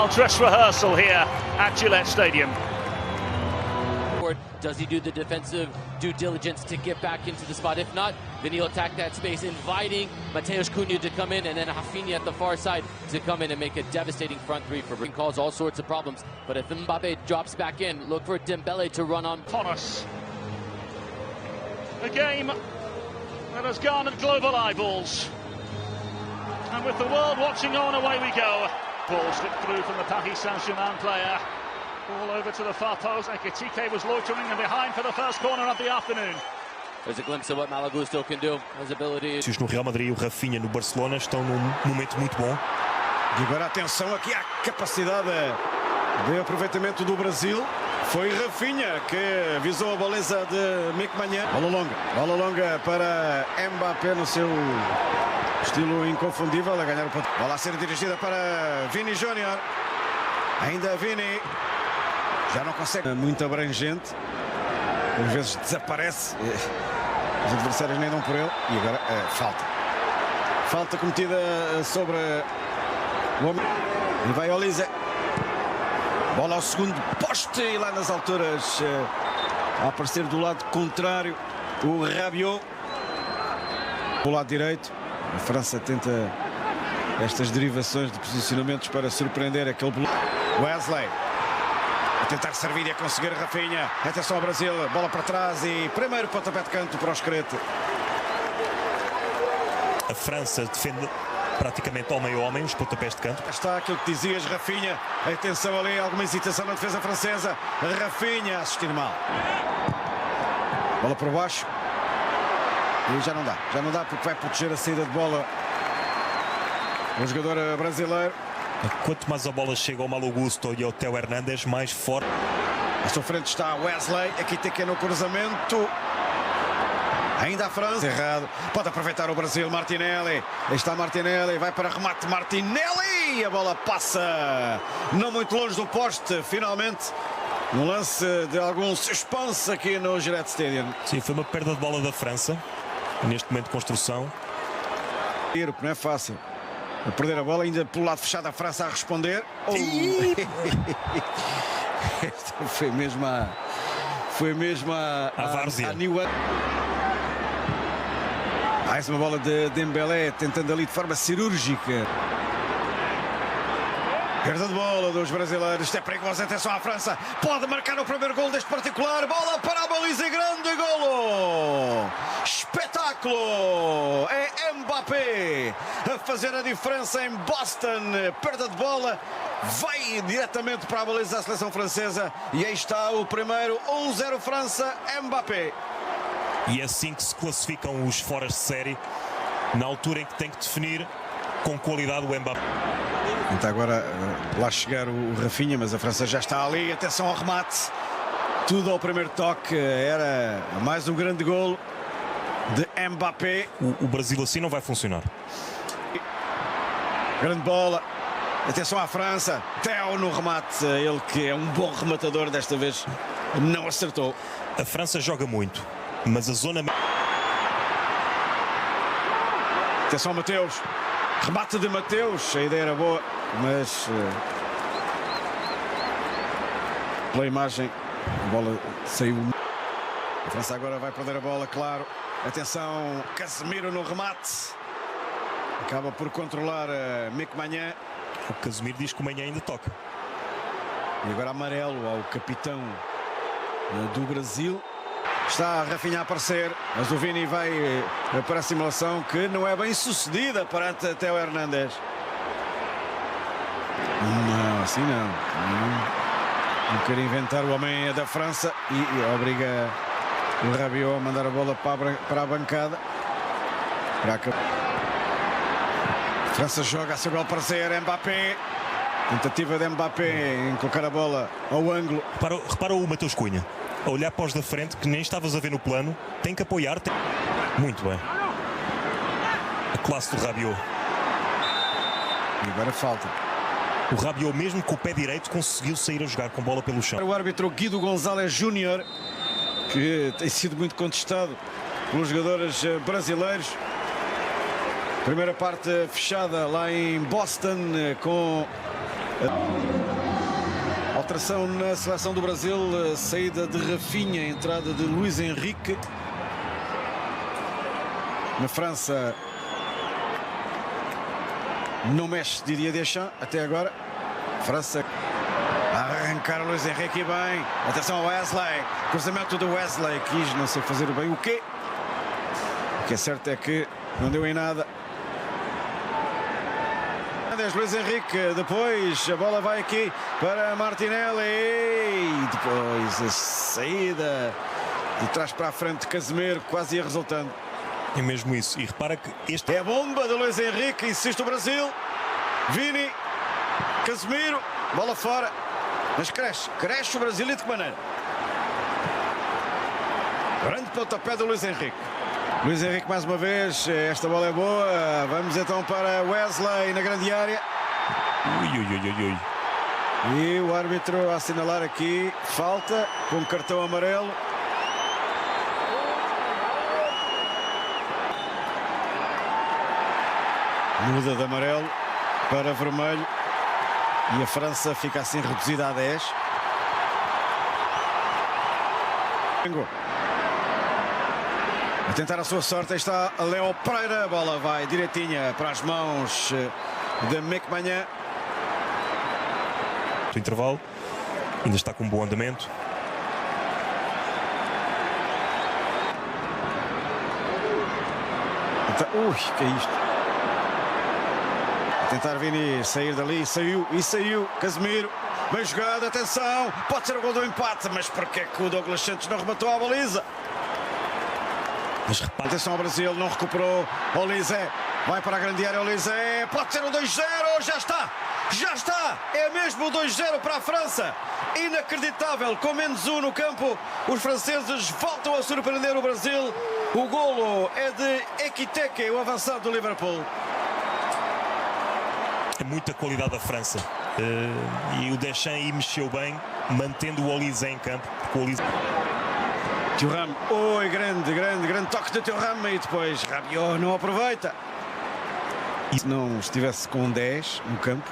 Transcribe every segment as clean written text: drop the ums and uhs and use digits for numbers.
Well, dress rehearsal here at Gillette Stadium. Does he do the defensive due diligence to get back into the spot? If not, then he'll attack that space, inviting Matheus Cunha to come in and then Rafinha at the far side to come in and make a devastating front three for Britain. Cause all sorts of problems. But if Mbappe drops back in, look for Dembele to run on. Thomas. A game that has garnered global eyeballs. And with the world watching on, away we go. Ball slipped through from the Paris Saint-Germain player. Ball over to the far post. Ekitike was loitering and behind for the first corner of the afternoon. There's a glimpse of what Malo Gusto can do. His ability. No Real Madrid e o Rafinha no Barcelona estão num momento muito bom. E agora atenção aqui à capacidade de aproveitamento do Brasil. Foi Rafinha que visou a baliza de Mick Maignan. Bola longa para Mbappé no seu estilo inconfundível a ganhar o ponto. Bola a ser dirigida para Vini Júnior. Ainda Vini. Já não consegue. Muito abrangente. Às vezes desaparece. Os adversários nem dão por ele. E agora falta. Falta cometida sobre o homem. E vai Olise. Bola ao segundo poste. E lá nas alturas a aparecer do lado contrário o Rabiot. Do lado direito. A França tenta estas derivações de posicionamentos para surpreender aquele bloco. Wesley a tentar servir e a conseguir Rafinha. Atenção ao Brasil, bola para trás e primeiro pontapé de canto para o Esquerete. A França defende praticamente homem a homem os pontapés de canto. Está aquilo que dizias, Rafinha. Atenção ali, alguma hesitação na defesa francesa. Rafinha a assistir mal. Bola por baixo. E já não dá porque vai proteger a saída de bola o jogador brasileiro. Quanto mais a bola chega ao Malo Gusto e ao Theo Hernandes, mais forte. À sua frente está Wesley, aqui tem que ir no cruzamento. Ainda a França. Errado. Pode aproveitar o Brasil, Martinelli. Aí está Martinelli, vai para remate Martinelli. A bola passa não muito longe do poste, finalmente. Um lance de algum suspense aqui no Gillette Stadium. Sim, foi uma perda de bola da França, neste momento de construção. Não é fácil. A perder a bola, ainda pelo lado fechado a França a responder. Oh. Esta foi mesmo a várzea. Mais uma bola de Dembélé, tentando ali de forma cirúrgica. Perda de bola dos brasileiros, isto é perigoso, atenção à França, pode marcar o primeiro gol deste particular, bola para a baliza, grande golo! Espetáculo! É Mbappé a fazer a diferença em Boston, perda de bola, vai diretamente para a baliza da seleção francesa e aí está o primeiro, 1-0 França, Mbappé. E é assim que se classificam os foras de série, na altura em que tem que definir com qualidade o Mbappé. Tenta agora lá chegar o Rafinha, mas a França já está ali. Atenção ao remate. Tudo ao primeiro toque. Era mais um grande golo de Mbappé. O Brasil assim não vai funcionar. Grande bola. Atenção à França. Theo no remate. Ele que é um bom rematador, desta vez não acertou. A França joga muito, mas a zona... Atenção ao Mateus. Remate de Mateus, a ideia era boa, mas pela imagem a bola saiu. A França agora vai perder a bola, claro. Atenção, Casemiro no remate. Acaba por controlar Mick Maignan. O Casemiro diz que o Maignan ainda toca. E agora amarelo ao capitão do Brasil. Está a Rafinha a aparecer, mas o Vini vai para a simulação que não é bem sucedida perante Theo Hernandes. Não, assim não. Não quer inventar o homem da França e obriga o Rabiot a mandar a bola para a bancada. A França joga a seu belo parecer, Mbappé. Tentativa de Mbappé em colocar a bola ao ângulo. Repara o Matheus Cunha a olhar para os da frente, que nem estavas a ver no plano. Tem que apoiar. Muito bem. A classe do Rabiot. E agora falta. O Rabiot, mesmo com o pé direito, conseguiu sair a jogar com bola pelo chão. O árbitro Guido Gonzalez Júnior, que tem sido muito contestado pelos jogadores brasileiros. Primeira parte fechada lá em Boston, com Alteração na seleção do Brasil, saída de Rafinha, entrada de Luís Henrique. Na França não mexe Didier Deschamps até agora. França a arrancar o Luís Henrique bem. Atenção ao Wesley, cruzamento do Wesley, quis não sei fazer bem o quê. O que é certo é que não deu em nada. Luís Henrique, depois a bola vai aqui para Martinelli e depois a saída de trás para a frente de Casemiro, quase ia resultando. É mesmo isso. E repara que este é a bomba de Luís Henrique, insiste o Brasil. Vini, Casemiro, bola fora, mas cresce o Brasil e de que maneira? Grande pontapé do Luís Henrique. Luís Henrique mais uma vez, esta bola é boa, vamos então para Wesley na grande área. Ui. E o árbitro a assinalar aqui falta com cartão amarelo. Muda de amarelo para vermelho e a França fica assim reduzida a 10. A tentar a sua sorte, aí está Léo Pereira, a bola vai direitinha para as mãos de Mecmanhã. O intervalo ainda está com um bom andamento. Ui, que é isto? A tentar Vini sair dali, saiu, Casemiro, bem jogado, atenção, pode ser o gol do empate, mas porque é que o Douglas Santos não rematou a baliza? Mas repara, atenção ao Brasil, não recuperou, Olise, vai para a grande área, Olise, pode ser o 2-0, já está, é mesmo o 2-0 para a França, inacreditável, com menos um no campo, os franceses voltam a surpreender o Brasil, o golo é de Ekitike, o avançado do Liverpool. é muita qualidade da França e o Deschamps aí mexeu bem, mantendo o Olise em campo, porque o Olise... Thuram, oi, grande toque de Thuram e depois Rabiot não aproveita. E se não estivesse com 10 no campo,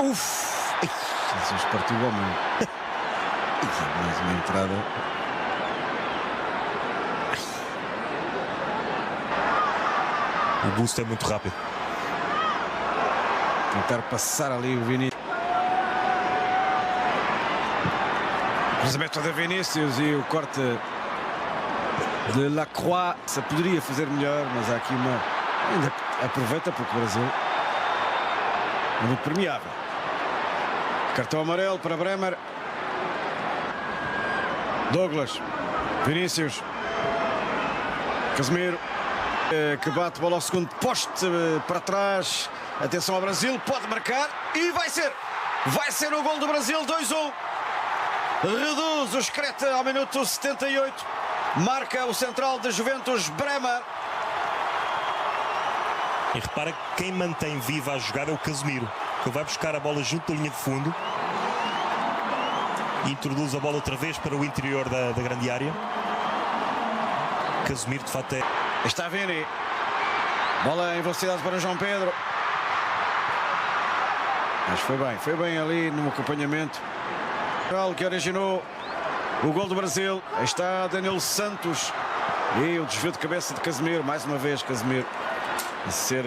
Jesus, partiu o homem. Mais uma entrada. O boost é muito rápido. Tentar passar ali o Vinícius. Cruzamento de Vinícius e o corte de Lacroix. Se poderia fazer melhor, mas há aqui uma... Ainda aproveita porque o Brasil é muito permeável. Cartão amarelo para Bremer. Douglas. Vinícius. Casemiro. Que bate bola ao segundo poste para trás. Atenção ao Brasil, pode marcar e vai ser o gol do Brasil, 2-1. Reduz o Screta ao minuto 78. Marca o central de Juventus, Bremer. E repara que quem mantém viva a jogada é o Casemiro, que vai buscar a bola junto da linha de fundo e introduz a bola outra vez para o interior da grande área. Casemiro de facto é... Está Vini. Bola em velocidade para João Pedro. Mas foi bem ali no acompanhamento. Que originou o gol do Brasil. Aí está Danilo Santos. E o desvio de cabeça de Casemiro. Mais uma vez Casemiro a ser